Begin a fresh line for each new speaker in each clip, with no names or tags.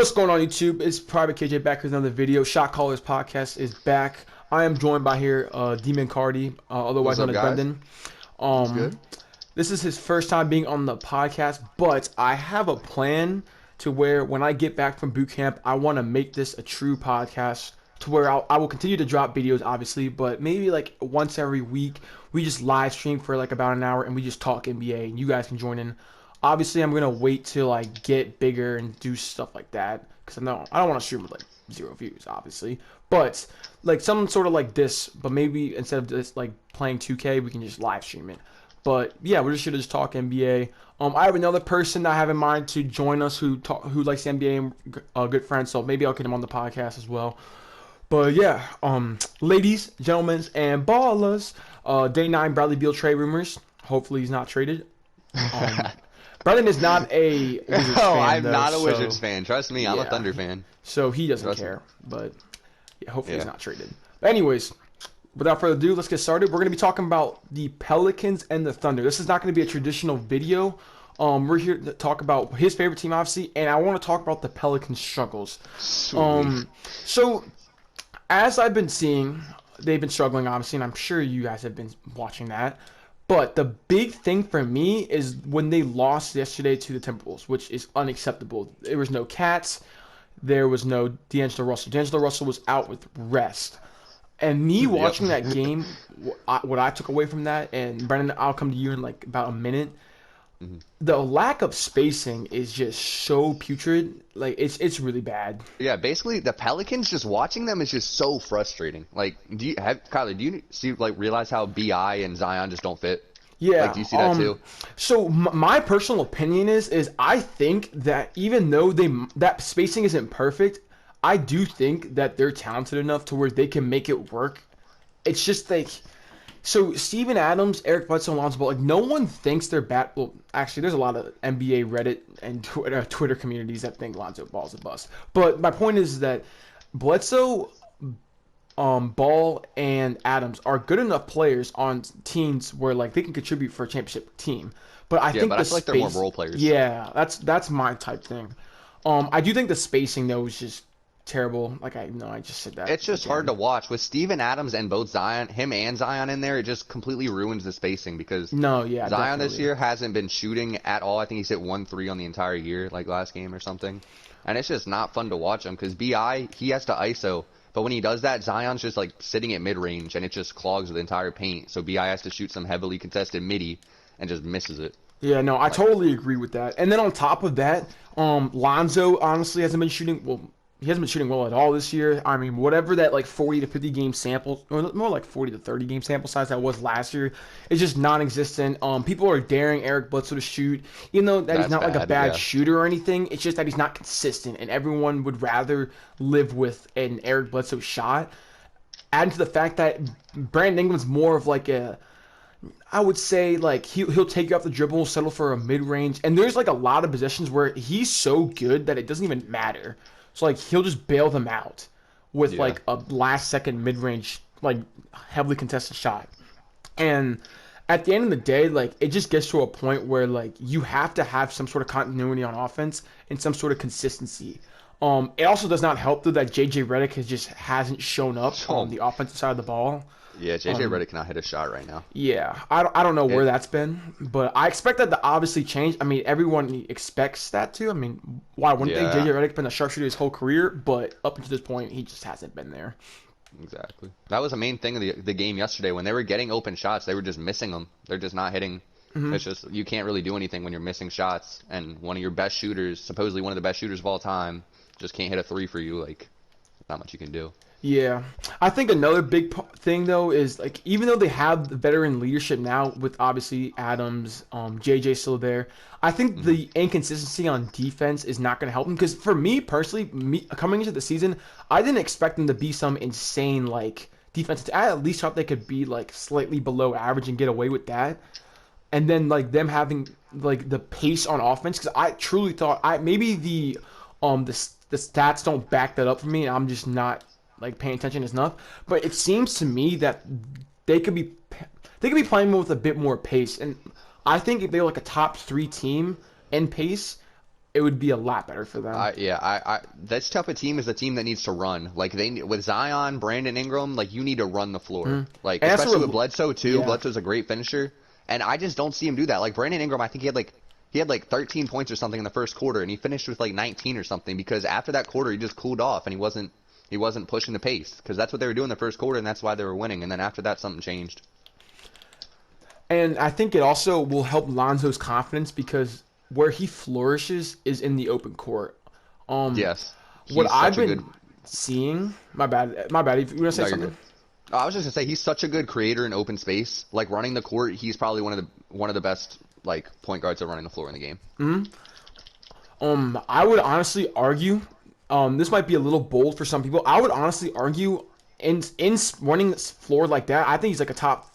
What's going on, YouTube? It's Private KJ back with another video. Shot Callers Podcast is back. I am joined by here Demon Cardi, otherwise
What's up,
known as
guys?
Brendan.
What's good?
This is his first time being on the podcast, but I have a plan to where when I get back from boot camp, I want to make this a true podcast to where I will continue to drop videos, obviously, but maybe like once every week, we just live stream for like about an hour and we just talk NBA and you guys can join in. Obviously, I'm gonna wait till I get bigger and do stuff like that because I don't want to stream with like 0 views, obviously. But like some sort of like this, but maybe instead of just like playing 2K, we can just live stream it. But yeah, we're just gonna just talk NBA. I have another person I have in mind to join us who likes the NBA and a good friend, so maybe I'll get him on the podcast as well. But yeah, ladies, gentlemen, and ballers, day 9 Bradley Beal trade rumors. Hopefully he's not traded. Brendan is not a Wizards
No,
fan,
I'm
though,
not a
so,
Wizards fan. Trust me, I'm a
yeah.
Thunder fan.
So he doesn't
Trust me.
care. But yeah, hopefully he's
Yeah.
not traded. But anyways, without further ado, let's get started. We're going to be talking about the Pelicans and the Thunder. This is not going to be a traditional video. We're here to talk about his favorite team, obviously, and I want to talk about the Pelicans' struggles.
Sweet.
So as I've been seeing, they've been struggling, obviously, and I'm sure you guys have been watching that. But the big thing for me is when they lost yesterday to the Timberwolves, which is unacceptable. There was no Cats. There was no D'Angelo Russell. D'Angelo Russell was out with rest. And me watching that game, what I took away from that, and Brendan, I'll come to you in like about a minute. The lack of spacing is just so putrid. Like it's really bad.
Yeah, basically the Pelicans, just watching them is just so frustrating. Like, Kyler, do you see, like, realize how BI and Zion just don't fit?
Yeah.
Like, do you see that too?
So my personal opinion is I think that even though that spacing isn't perfect, I do think that they're talented enough to where they can make it work. It's just like, so Steven Adams, Eric Bledsoe, and Lonzo Ball, like no one thinks they're bad. Well, actually, there's a lot of NBA Reddit and Twitter communities that think Lonzo Ball's a bust. But my point is that Bledsoe, Ball, and Adams are good enough players on teams where like they can contribute for a championship team. But I think
but I feel like they're more role players.
Yeah, that's my type thing. I do think the spacing though is just terrible. Like I just said that.
It's just
again.
hard to watch. With Steven Adams and both him and Zion in there, it just completely ruins the spacing because
No, yeah,
Zion
definitely.
this year hasn't been shooting at all. I think he's hit 1-3 on the entire year, like last game or something. And it's just not fun to watch him because BI, he has to ISO. But when he does that, Zion's just like sitting at mid-range and it just clogs the entire paint. So BI has to shoot some heavily contested midi and just misses it.
Yeah, no, I totally agree with that. And then on top of that, Lonzo honestly hasn't been shooting well. He hasn't been shooting well at all this year. I mean, whatever that like 40 to 50 game sample, or more like 40 to 30 game sample size that was last year, is just non-existent. People are daring Eric Bledsoe to shoot, even though that he's not like a bad shooter or anything. It's just that he's not consistent, and everyone would rather live with an Eric Bledsoe shot. Adding to the fact that Brandon Ingram's more of like I would say like he'll take you off the dribble, settle for a mid-range, and there's like a lot of possessions where he's so good that it doesn't even matter. So like he'll just bail them out with like a last-second mid-range, like heavily contested shot. And at the end of the day, like it just gets to a point where like you have to have some sort of continuity on offense and some sort of consistency. It also does not help though that JJ Redick hasn't shown up on the offensive side of the ball.
Yeah, JJ Redick cannot hit a shot right now.
Yeah, I don't know where that's been, but I expect that to obviously change. I mean, everyone expects that to. I mean, why wouldn't they? JJ Redick's been a sharpshooter his whole career, but up until this point, he just hasn't been there.
Exactly. That was the main thing of the game yesterday. When they were getting open shots, they were just missing them. They're just not hitting. It's just, you can't really do anything when you're missing shots, and one of your best shooters, supposedly one of the best shooters of all time, just can't hit a three for you. Like, not much you can do.
Yeah, I think another big thing though is like even though they have the veteran leadership now with obviously Adams, JJ still there, I think the inconsistency on defense is not going to help them because for me personally, coming into the season, I didn't expect them to be some insane like defense. I at least thought they could be like slightly below average and get away with that, and then like them having like the pace on offense because I truly thought maybe the stats don't back that up for me and I'm just not like paying attention enough, but it seems to me that they could be playing with a bit more pace, and I think if they were like a top 3 team in pace, it would be a lot better for them.
This type of team is a team that needs to run. Like with Zion, Brandon Ingram, like you need to run the floor. Like
And that's
especially
what-
with Bledsoe too.
yeah.
Bledsoe's a great finisher, and I just don't see him do that. Like Brandon Ingram, I think he had like 13 points or something in the first quarter, and he finished with like 19 or something because after that quarter he just cooled off and he wasn't pushing the pace because that's what they were doing the first quarter and that's why they were winning. And then after that something changed.
And I think it also will help Lonzo's confidence because where he flourishes is in the open court.
Yes.
What
He's
I've
such a
been seeing, my bad. If you want to say
No, you're
something.
good. I was just gonna say he's such a good creator in open space. Like running the court, he's probably one of the best like point guards at running the floor in the game.
I would honestly argue, this might be a little bold for some people. I would honestly argue in running this floor like that, I think he's like a top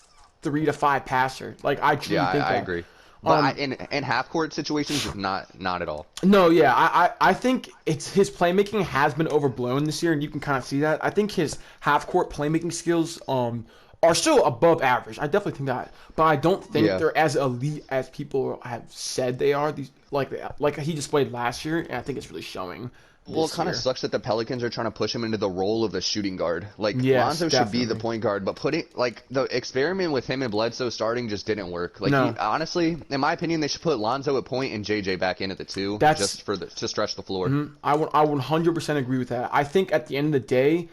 3 to 5 passer. Like I truly
Yeah,
think
I
that.
agree. But in half court situations, not at all.
No, yeah, I think it's his playmaking has been overblown this year, and you can kind of see that. I think his half court playmaking skills are still above average. I definitely think that, but I don't think
Yeah.
they're as elite as people have said they are. These like he displayed last year, and I think it's really showing.
Well, it
this
kind of
year.
sucks that the Pelicans are trying to push him into the role of the shooting guard. Like
Yes,
Lonzo should be the
definitely.
point guard, but the experiment with him and Bledsoe starting just didn't work. Like
No.
honestly, in my opinion, they should put Lonzo at point and JJ back in at the 2,
That's-
just to stretch the floor.
I would 100% agree with that. I think at the end of the day,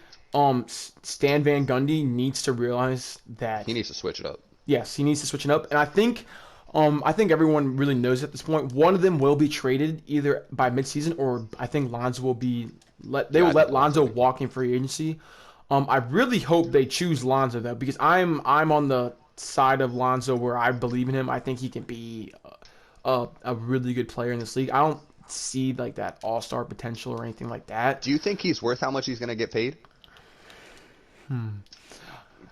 Stan Van Gundy needs to realize that
He needs to switch it up.
yes, he needs to switch it up, and I think everyone really knows at this point. One of them will be traded either by midseason, or I think Lonzo will be They will
I
let
think
Lonzo walk in free agency. I really hope they choose Lonzo though, because I'm on the side of Lonzo where I believe in him. I think he can be a really good player in this league. I don't see like that all-star potential or anything like that.
Do you think he's worth how much he's going to get paid?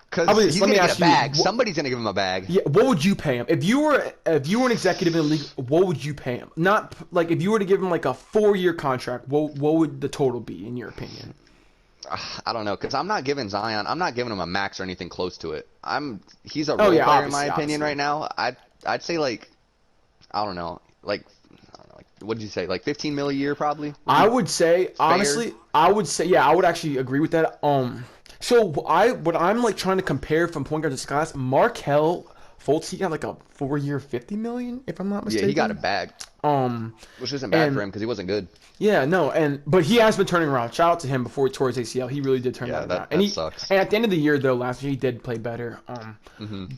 Because
I mean,
he's
let
going
me
to get
ask
a
you,
bag.
what-
Somebody's going to give him a bag.
Yeah, what would you pay him if you were an executive in the league? What would you pay him? Not like if you were to give him like a 4-year contract. What would the total be in your opinion?
I don't know, because I'm not giving Zion. I'm not giving him a max or anything close to it. He's a
Oh,
role
yeah,
player in my
obviously.
opinion right now. I'd say like I don't know, like what did you say? Like 15 mil a year probably.
I would say honestly, I would actually agree with that. So what I'm like trying to compare from point guard to class, Markelle Fultz, he got like a 4-year, $50 million, if I'm not
Yeah,
mistaken.
he got a bag, which isn't bad
and-
for him because he wasn't good.
Yeah, no, but he has been turning around. Shout out to him before he tore his ACL. He really did turn
Yeah,
that
that-
around. And
that
he
sucks.
And at the end of the year, though, last year he did play better.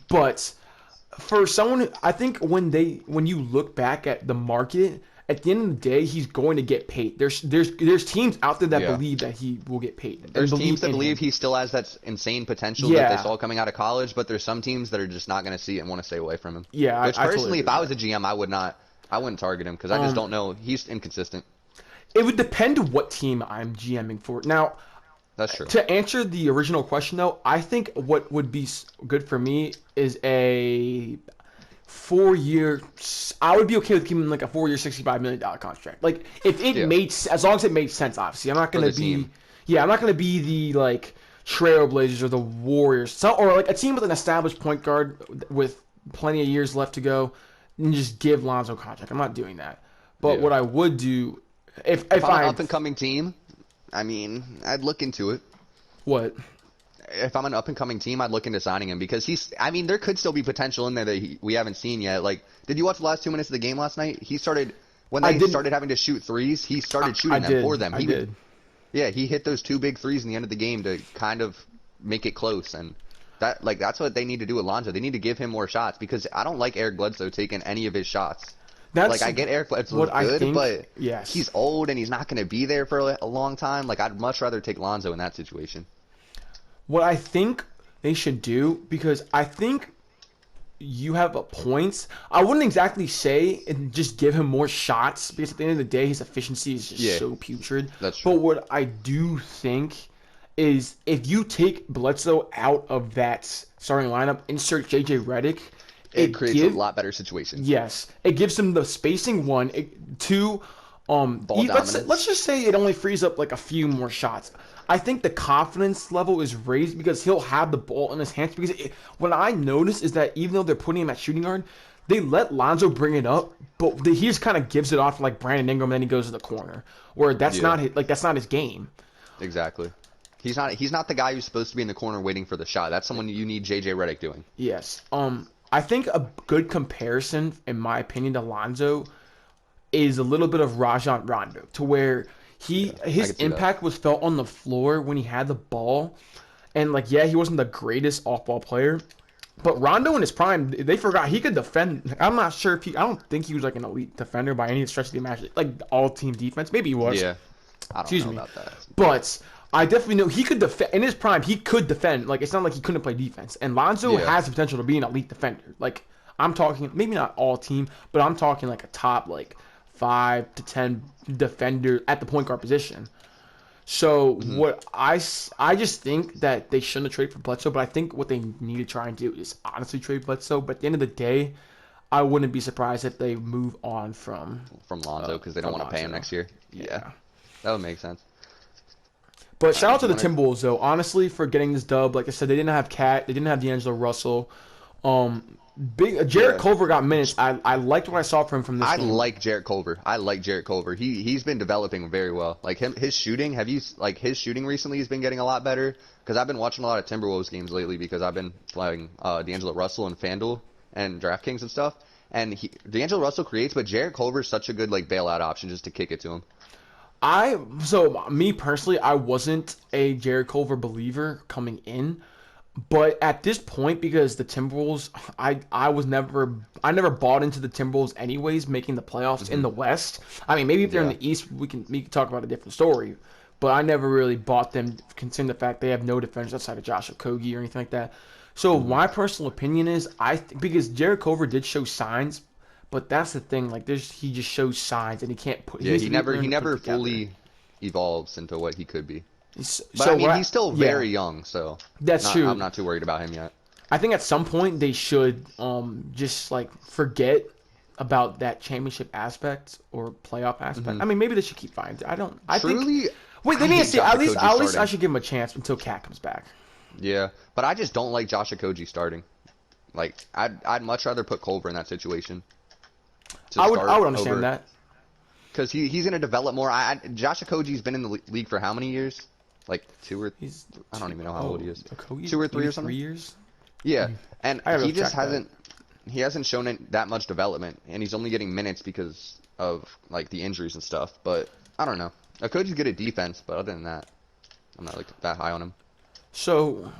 But for someone, I think when you look back at the market, at the end of the day, he's going to get paid. There's teams out there that
Yeah.
believe that he will get paid.
There's teams that
in
believe
him.
he still has that insane potential
Yeah.
that they saw coming out of college, but there's some teams that are just not going to see it and want to stay away from him.
Yeah,
Which
I totally
personally, if
agree
I
with
was a GM, I wouldn't target him because I just don't know. He's inconsistent.
It would depend on what team I'm GMing for. Now,
That's true.
to answer the original question, though, I think what would be good for me is a 4-year. I would be okay with giving like a 4-year, $65 million contract. Like if it
Yeah.
as long as it made sense. Obviously, I'm not
For
gonna
the
be.
team.
Yeah, I'm not gonna be the like Trailblazers or the Warriors, or like a team with an established point guard with plenty of years left to go, and just give Lonzo a contract. I'm not doing that. But
Yeah.
what I would do, if
If I'm
I
an up and coming team, I mean, I'd look into it.
what.
If I'm an up and coming team, I'd look into signing him because there could still be potential in there that we haven't seen yet. Like, did you watch the last 2 minutes of the game last night? When they started having to shoot threes, he started shooting them for them.
I did.
Yeah, he hit those 2 big threes in the end of the game to kind of make it close, and that's what they need to do with Lonzo. They need to give him more shots because I don't like Eric Bledsoe taking any of his shots. I get Eric Bledsoe's
what I
good,
think,
but
yes.
he's old and he's not going to be there for a long time. Like, I'd much rather take Lonzo in that situation.
What I think they should do, because I think you have a point. I wouldn't exactly say and just give him more shots because at the end of the day, his efficiency is just so putrid.
That's true.
But what I do think is if you take Bledsoe out of that starting lineup, insert JJ Redick,
It creates a lot better situation.
Yes, it gives him the spacing. 2,
dominance.
let's just say it only frees up like a few more shots. I think the confidence level is raised because he'll have the ball in his hands. Because what I notice is that even though they're putting him at shooting guard, they let Lonzo bring it up, but he just kind of gives it off to like Brandon Ingram, and then he goes to the corner. Where that's
Yeah.
not his game.
Exactly. He's not the guy who's supposed to be in the corner waiting for the shot. That's someone you need JJ Redick doing.
Yes. I think a good comparison, in my opinion, to Lonzo is a little bit of Rajon Rondo, to where his impact was felt on the floor when he had the ball, and like he wasn't the greatest off-ball player, but Rondo in his prime, they forgot he could defend. I'm not sure if I don't think he was like an elite defender by any stretch of the imagination, like all-team defense. Maybe he was.
Yeah, I don't know about that.
But I definitely know he could defend. In his prime, he could defend. Like, it's not like he couldn't play defense. And Lonzo has the potential to be an elite defender. Like, I'm talking, maybe not all team, but I'm talking like a top, like, 5 to 10 defender at the point guard position. So, what I just think that they shouldn't have traded for Bledsoe, but I think what they need to try and do is honestly trade Bledsoe. But at the end of the day, I wouldn't be surprised if they move on from
Lonzo because they don't want to pay him next year. Yeah, that would make sense.
But shout out to the Timberwolves, though, honestly, for getting this dub. Like I said, they didn't have Cat. They didn't have D'Angelo Russell. Jarrett Culver got minutes. I liked what I saw from this game.
I like Jarrett Culver. He's been developing very well. Like his shooting. His shooting recently has been getting a lot better. Because I've been watching a lot of Timberwolves games lately because I've been playing D'Angelo Russell and FanDuel and DraftKings and stuff. And D'Angelo Russell creates, but Jarrett Culver is such a good like bailout option just to kick it to him.
Me personally, I wasn't a Jarrett Culver believer coming in, but at this point, because the Timberwolves, I never bought into the Timberwolves anyways, making the playoffs in the West. I mean, maybe if they're in the East, we can talk about a different story, but I never really bought them, considering the fact they have no defenders outside of Josh Okogie or anything like that. So my personal opinion is, because Jarrett Culver did show signs. But that's the thing, like he just shows signs and he can't put.
Yeah, he never fully evolves into what he could be. But
so
he's still very young, so
that's true.
I'm not too worried about him yet.
I think at some point they should just like forget about that championship aspect or playoff aspect. I mean, maybe they should keep fine. Wait, let me see. At least I should give him a chance until Cat comes back.
Yeah, but I just don't like Josh Okogie starting. Like I'd much rather put Culver in that situation.
I would understand that.
Because he's going to develop more. Josh Okogie's been in the league for how many years? Like I don't even know how old he is. 2 or 3 or something?
3 years?
Yeah, and he just hasn't shown that much development, and he's only getting minutes because of like the injuries and stuff. But I don't know. Okogie's good at defense, but other than that, I'm not like that high on him.
So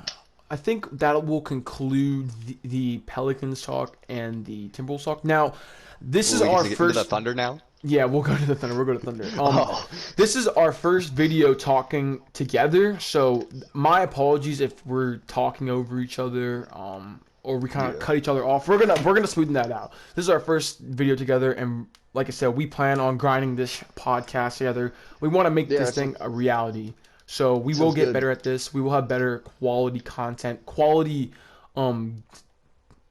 I think that will conclude the Pelicans talk and the Timberwolves talk. Now, this is our first.
Into the Thunder now.
Yeah, we'll go to the Thunder. We'll go to Thunder. This is our first video talking together, so my apologies if we're talking over each other, or we kind of cut each other off. We're gonna smoothen that out. This is our first video together, and like I said, we plan on grinding this podcast together. We want to make this thing a reality. So we will get better at this. We will have better quality content,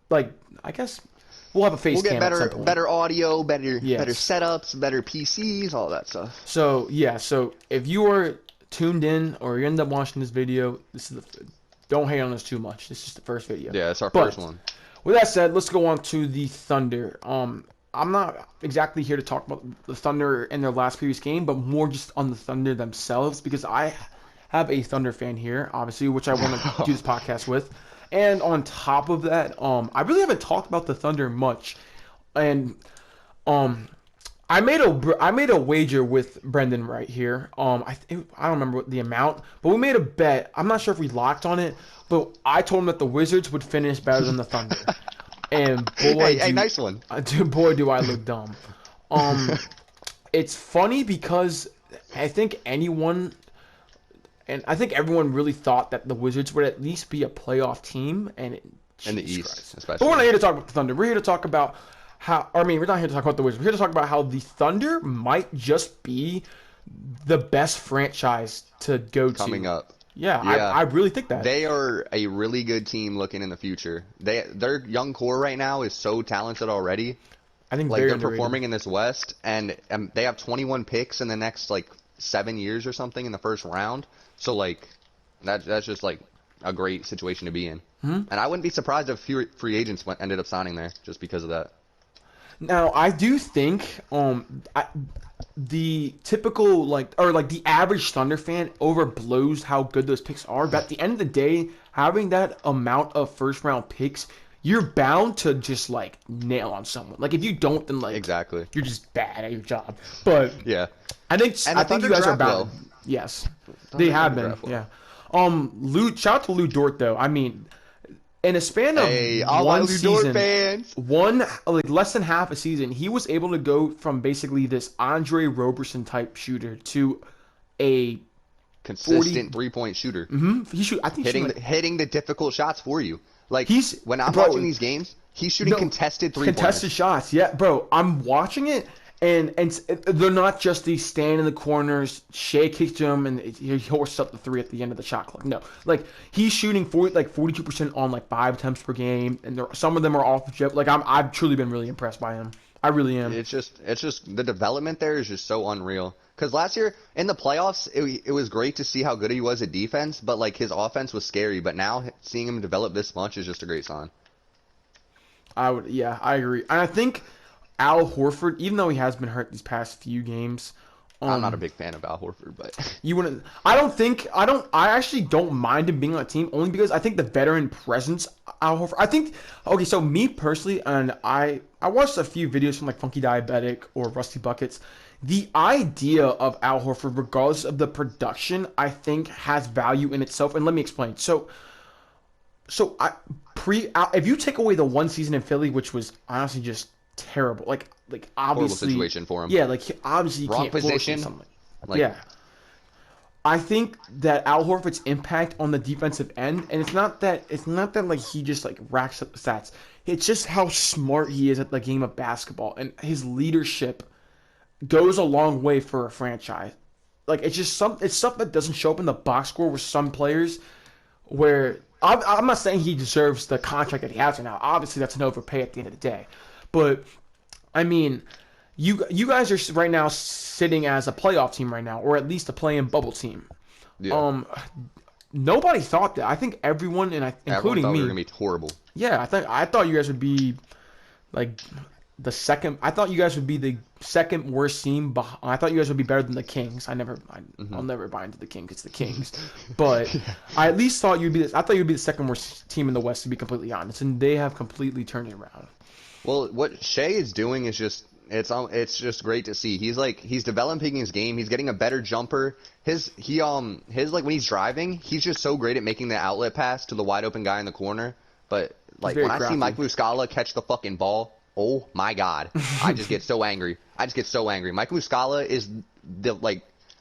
like I guess. We'll have a face cam at some point.
Better audio, better setups, better PCs, all that stuff.
So if you are tuned in or you end up watching this video, don't hate on us too much. This is the first video.
Yeah, it's our first one.
With that said, let's go on to the Thunder. I'm not exactly here to talk about the Thunder in their last previous game, but more just on the Thunder themselves, because I have a Thunder fan here, obviously, which I want to do this podcast with. And on top of that, I really haven't talked about the Thunder much, and I made a wager with Brendan right here. I don't remember what the amount, but we made a bet. I'm not sure if we locked on it, but I told him that the Wizards would finish better than the Thunder. And boy,
nice one.
Boy, do I look dumb. It's funny because I think everyone really thought that the Wizards would at least be a playoff team, and
in the East, especially.
But we're not here to talk about the Thunder. We're here to talk about we're not here to talk about the Wizards. We're here to talk about how the Thunder might just be the best franchise to go
coming up.
Yeah, I really think that.
They are a really good team looking in the future. Their young core right now is so talented already.
I think
they're performing in this West, and they have 21 picks in the next 7 years or something in the first round. So that's just a great situation to be in. And I wouldn't be surprised if free agents ended up signing there just because of that.
Now I do think the typical like the average Thunder fan overblows how good those picks are. But at the end of the day, having that amount of first round picks, you're bound to just like nail on someone. Like if you don't, then like
Exactly.
you're just bad at your job. But
Yeah.
I
And the
think you
Thunder
guys are
draft
bound.
well.
Yes, they
Thunder
have
Thunder
been.
draft well.
Yeah. Shout out to Lou Dort though. I mean, in a span of
Hey, all my
one
Lou Dort
season,
fans.
one like less than half a season, he was able to go from basically this Andre Roberson type shooter to a
Consistent 3-point shooter.
he shoot. I think
Hitting the difficult shots for you. Like
He's-
when I'm
bro,
watching these games, he's shooting contested 3-pointers.
contested shots. Yeah, bro, I'm watching it. And they're not just these stand in the corners. Shea kicks to him, and he horses up the three at the end of the shot clock. No, like he's shooting 42% on like 5 attempts per game, and some of them are off the jet. Like I've truly been really impressed by him. I really am.
It's just the development there is just so unreal. Because last year in the playoffs, it was great to see how good he was at defense, but like his offense was scary. But now seeing him develop this much is just a great sign.
I agree, and I think Al Horford, even though he has been hurt these past few games,
I'm not a big fan of Al Horford, but
you wouldn't. I actually don't mind him being on the team only because I think the veteran presence. Al Horford. I think. Okay, so me personally, and I watched a few videos from like Funky Diabetic or Rusty Buckets. The idea of Al Horford, regardless of the production, I think has value in itself. And let me explain. If you take away the one season in Philly, which was honestly just terrible, like obviously
horrible situation for him.
Yeah, like obviously you
Wrong
can't force
position.
something.
Like,
Yeah. I think that Al Horford's impact on the defensive end, and it's not that like he just like racks up the stats. It's just how smart he is at the game of basketball, and his leadership goes a long way for a franchise. Like it's stuff that doesn't show up in the box score with some players. Where I'm not saying he deserves the contract that he has right now. Obviously, that's an overpay at the end of the day. But I mean, you guys are right now sitting as a playoff team right now, or at least a play-in bubble team.
yeah.
Nobody thought that. I think everyone, including
thought
me,
we were gonna be horrible.
yeah, I thought you guys would be like the second. I thought you guys would be the second worst team. I thought you guys would be better than the Kings. I'll never buy into the Kings. It's the Kings, but I at least thought you'd be. I thought you'd be the second worst team in the West, to be completely honest, and they have completely turned it around.
Well, what Shea is doing is just it's just great to see. He's developing his game. He's getting a better jumper. His like when he's driving, he's just so great at making the outlet pass to the wide open guy in the corner. But like when I see Mike Muscala catch the fucking ball, oh my god, I just get so angry. Mike Muscala is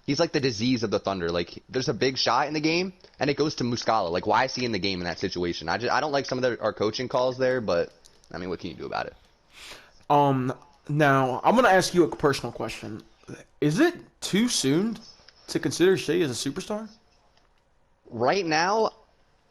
he's like the disease of the Thunder. Like there's a big shot in the game and it goes to Muscala. Like why is he in the game in that situation? I don't like some of our coaching calls there, but I mean, what can you do about it?
Now I'm gonna ask you a personal question. Is it too soon to consider Shea as a superstar?
Right now,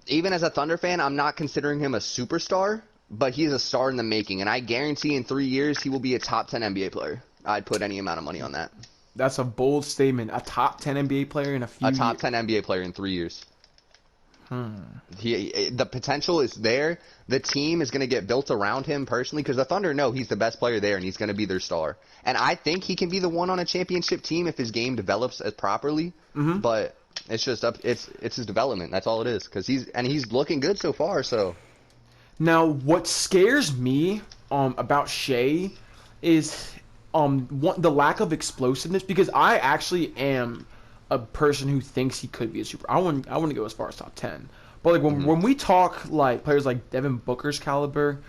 even as a Thunder fan, I'm not considering him a superstar, but he's a star in the making, and I guarantee in 3 years he will be a top 10 NBA player. I'd put any amount of money on that.
That's a bold statement. A top 10 NBA player in
a top 10 NBA player in 3 years. The potential is there. The team is going to get built around him personally because the Thunder know he's the best player there and he's going to be their star. And I think he can be the one on a championship team if his game develops as properly. But it's just it's his development. That's all it is. Because he's looking good so far. So
now, what scares me about Shea is the lack of explosiveness, because I actually am a person who thinks he could be a super. I wouldn't go as far as top 10. But like when we talk like players like Devin Booker's caliber,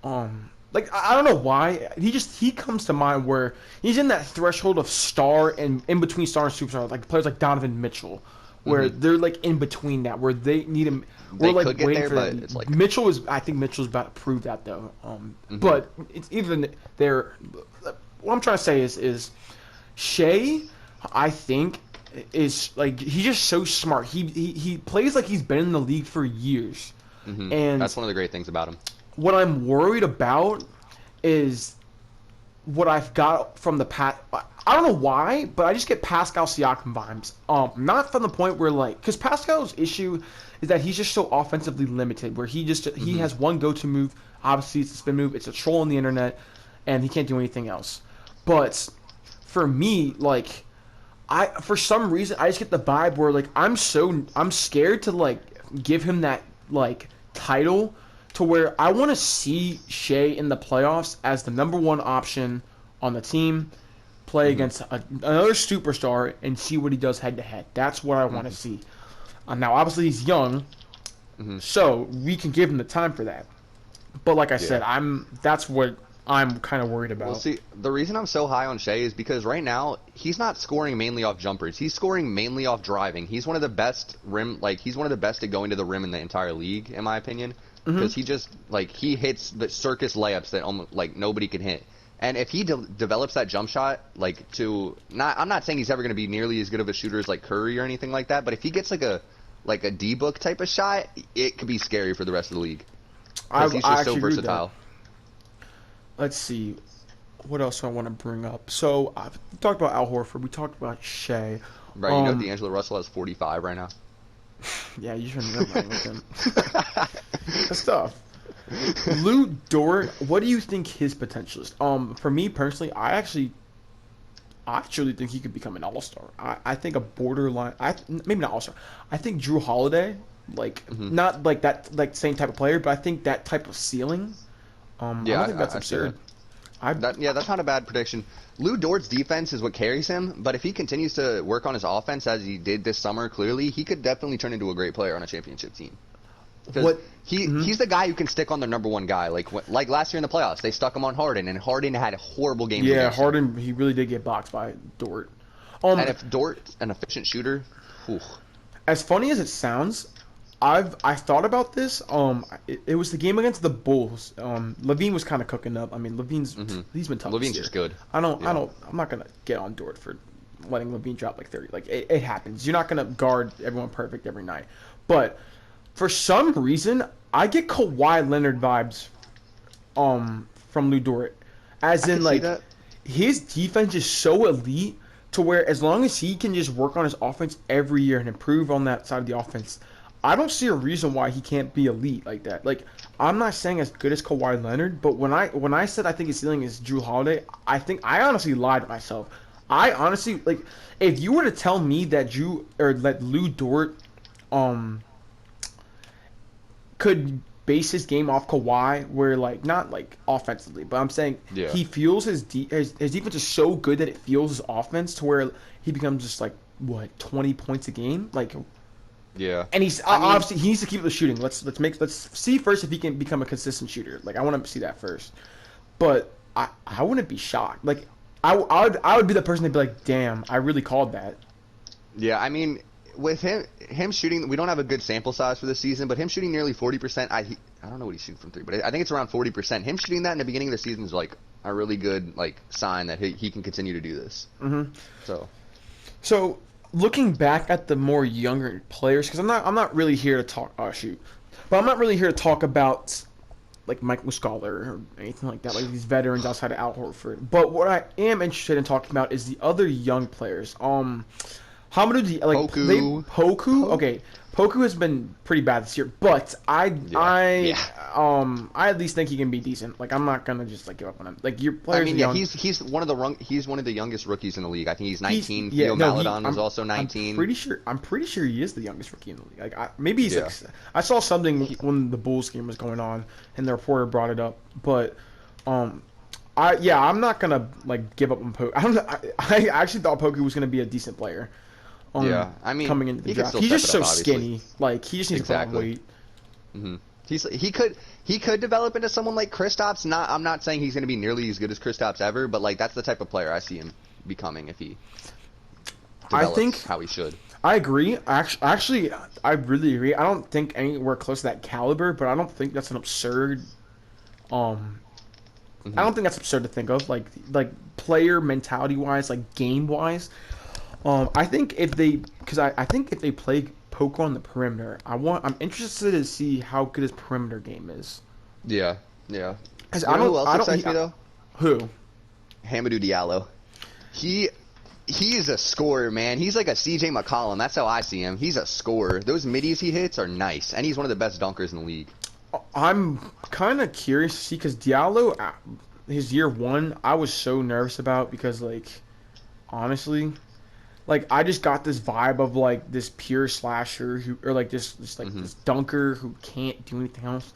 like I don't know why he comes to mind where he's in that threshold of star and in between star and superstar, like players like Donovan Mitchell, where they're like in between that, where they need him. We're like
could get
waiting
there,
for
but it's like
I think Mitchell's about to prove that though. But it's even there. What I'm trying to say is Shea, I think, is like he's just so smart. He plays like he's been in the league for years, and
that's one of the great things about him.
What I'm worried about is what I've got from the past. I don't know why, but I just get Pascal Siakam vibes. Not from the point where like, because Pascal's issue is that he's just so offensively limited. Where he has one go-to move. Obviously, it's a spin move. It's a troll on the internet. and he can't do anything else. But for me, like, for some reason I just get the vibe where like I'm scared to like give him that like title to where I want to see Shea in the playoffs as the number one option on the team, play against another superstar and see what he does head to head. That's what I want to see. Now, obviously, he's young, so we can give him the time for that. But like I said, that's what I'm kind of worried about.
Well, see, the reason I'm so high on Shea is because right now he's not scoring mainly off jumpers. He's scoring mainly off driving. He's one of the best he's one of the best at going to the rim in the entire league, in my opinion. Because he just he hits the circus layups that almost nobody can hit. And if he develops that jump shot, I'm not saying he's ever going to be nearly as good of a shooter as like Curry or anything like that. But if he gets like a D-book type of shot, it could be scary for the rest of the league. Because he's just so versatile.
Let's see. What else do I want to bring up? So, we talked about Al Horford. We talked about Shea.
Right, you know D'Angelo Russell has 45 right now.
Yeah, you shouldn't have done with him. That's tough. Lou Dort, what do you think his potential is? For me personally, I truly think he could become an all-star. I think a borderline, maybe not all-star. I think Drew Holiday, not like that, like same type of player, but I think that type of ceiling. I don't think that's absurd.
That's not a bad prediction. Lou Dort's defense is what carries him, but if he continues to work on his offense as he did this summer, clearly, he could definitely turn into a great player on a championship team. Because he's the guy who can stick on their number one guy. Like last year in the playoffs, they stuck him on Harden, and Harden had horrible games.
Yeah, Harden, he really did get boxed by Dort.
And if Dort's an efficient shooter, whew.
As funny as it sounds, I thought about this. It was the game against the Bulls. Levine was kind of cooking up. I mean, he's been tough.
Levine's just good.
I'm not gonna get on Dort for letting Levine drop like 30. Like it happens. You're not gonna guard everyone perfect every night. But for some reason, I get Kawhi Leonard vibes, from Lou Dort, as in like his defense is so elite to where as long as he can just work on his offense every year and improve on that side of the offense, I don't see a reason why he can't be elite like that. Like, I'm not saying as good as Kawhi Leonard, but when I said I think his ceiling is Drew Holiday, I think I honestly lied to myself. I honestly, like, if you were to tell me that Lou Dort could base his game off Kawhi, where like not like offensively, but I'm saying he feels his defense is so good that it fuels his offense to where he becomes just like 20 points a game, like.
Yeah,
and obviously he needs to keep the shooting. Let's see first if he can become a consistent shooter. Like I want to see that first, but I wouldn't be shocked. Like I would be the person to be like, damn, I really called that.
Yeah, I mean, with him shooting, we don't have a good sample size for this season, but him shooting nearly 40%. I don't know what he's shooting from three, but I think it's around 40%. Him shooting that in the beginning of the season is like a really good sign that he can continue to do this.
So. Looking back at the more younger players, because I'm not really here to talk. Oh shoot, but I'm not really here to talk about like Mike Muscala or anything like that, like these veterans outside of Al Horford. But what I am interested in talking about is the other young players. How many Poku? Okay, Poku has been pretty bad this year, but I at least think he can be decent. Like I'm not gonna just like give up on him. Like your players.
I mean, yeah, he's one of the youngest rookies in the league. I think he's 19. Theo Maledon is also 19.
I'm pretty sure he is the youngest rookie in the league. Like maybe he's like. I saw something when the Bulls game was going on, and the reporter brought it up. But I'm not gonna like give up on Poku. I actually thought Poku was gonna be a decent player.
I mean,
coming into the draft, he's just so skinny. Like he just needs to put on weight.
He could develop into someone like Kristaps. I'm not saying he's going to be nearly as good as Kristaps ever, but like that's the type of player I see him becoming if he develops how he should.
I agree. Actually, I really agree. I don't think anywhere close to that caliber, but I don't think that's an absurd. I don't think that's absurd to think of, like player mentality wise, like game wise. I think if they play Poku on the perimeter, I'm interested to see how good his perimeter game is.
Yeah.
Because
who else excites me though?
Who?
Hamidou Diallo. He is a scorer, man. He's like a CJ McCollum. That's how I see him. He's a scorer. Those middies he hits are nice, and he's one of the best dunkers in the league.
I'm kind of curious to see because Diallo, his year one, I was so nervous about because like honestly, like I just got this vibe of like this pure slasher who or like this like this dunker who can't do anything else.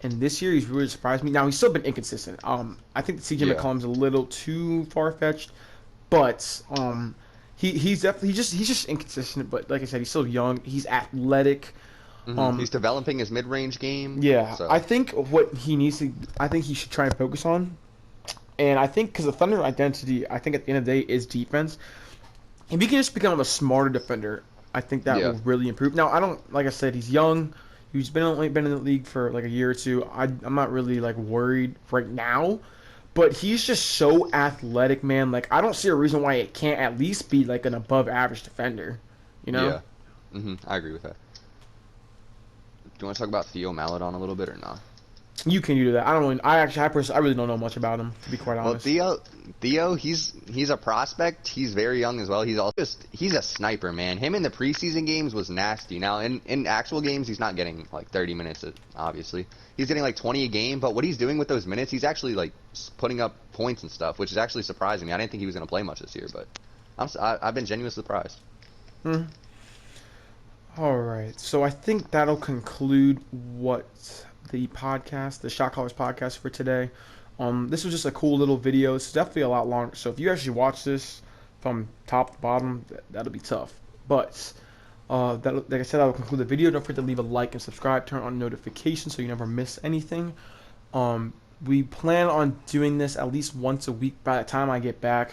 And this year he's really surprised me. Now he's still been inconsistent. I think that CJ
Yeah.
McCollum's a little too far fetched, but he's definitely he's just inconsistent. But like I said, he's still young. He's athletic.
He's developing his mid-range game.
Yeah,
So
I think what he needs to, I think he should try and focus on, and I think because the Thunder identity, I think at the end of the day is defense. If he can just become a smarter defender, I think that
Yeah.
will really improve. Now, I don't, like I said, he's young. He's only been in the league for like a year or two. I'm not really like worried right now, but he's just so athletic, man. Like I don't see a reason why it can't at least be like an above average defender, you know?
Yeah. I agree with that. Do you want to talk about Theo Maledon a little bit or not?
You can do that. I don't really. I really don't know much about him, to be quite
Well,
honest.
Theo, he's a prospect. He's very young as well. He's a sniper, man. Him in the preseason games was nasty. Now in actual games, he's not getting like 30 minutes. Obviously, he's getting like 20 a game. But what he's doing with those minutes, he's actually like putting up points and stuff, which is actually surprising me. I didn't think he was going to play much this year, but I've been genuinely surprised.
Hmm. All right, so I think that'll conclude what the podcast, the Shot Callers podcast for today. This was just a cool little video. It's definitely a lot longer. So if you actually watch this from top to bottom, that'll be tough. But like I said, I will conclude the video. Don't forget to leave a like and subscribe. Turn on notifications so you never miss anything. We plan on doing this at least once a week. By the time I get back,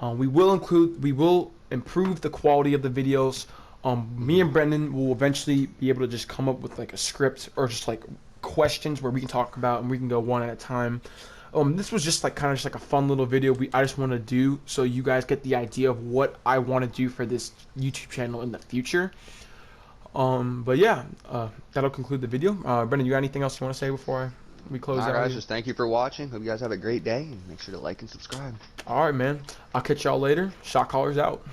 we will improve the quality of the videos. Me and Brendan will eventually be able to just come up with like a script or just like questions where we can talk about and we can go one at a time. This was just like kind of just like a fun little video I just want to do so you guys get the idea of what I want to do for this YouTube channel in the future. But yeah, that'll conclude the video. Brendan, you got anything else you want to say before we close
All right,
out?
guys, just thank you for watching. Hope you guys have a great day, and make sure to like and subscribe.
All right, man. I'll catch y'all later. Shot Callers out.